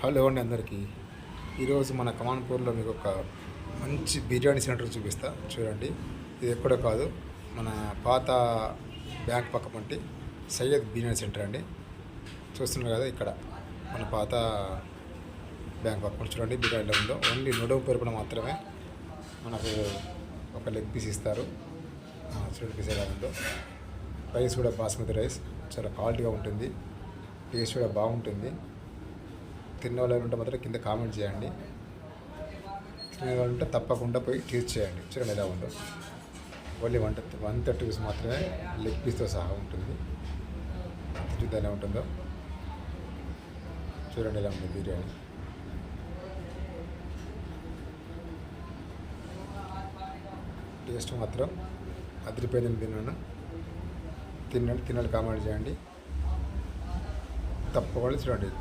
Hello అండి అందరికీ. ఈరోజు మన కమాన్పూర్లో మీకు ఒక మంచి బిర్యానీ సెంటర్ చూపిస్తా చూడండి. ఇది ఎక్కడో కాదు, మన పాత బ్యాంక్ పక్క పంటి సయ్యద్ బిర్యానీ సెంటర్ అండి. చూస్తున్నారు కదా, ఇక్కడ మన పాత బ్యాంక్ పక్క చూడండి బిర్యానీలో ఉందో. ఓన్లీ నూడవ పేరుపడ మాత్రమే మనకు ఒక లెగ్ పీస్ ఇస్తారు. చూడండి పీస్ ఎలా ఉందో. రైస్ కూడా బాస్మతి రైస్, చాలా క్వాలిటీగా ఉంటుంది, టేస్ట్ కూడా బాగుంటుంది. తిన్న వాళ్ళు ఉంటే మాత్రం కింద కామెంట్ చేయండి. తినే వాళ్ళు ఉంటే తప్పకుండా పోయి టేస్ట్ చేయండి. చూడండి ఎలా ఉందో. ఓన్లీ 130 రూపీస్ మాత్రమే లెగ్ పీస్తో సహా ఉంటుంది. చూద్దాం ఎలా ఉంటుందో. చూడండి ఎలా ఉంది బిర్యానీ. టేస్ట్ మాత్రం అదిరిపోయింది. తిన్నాను. తినాలి కామెంట్ చేయండి. తప్పకుండా చూడండి.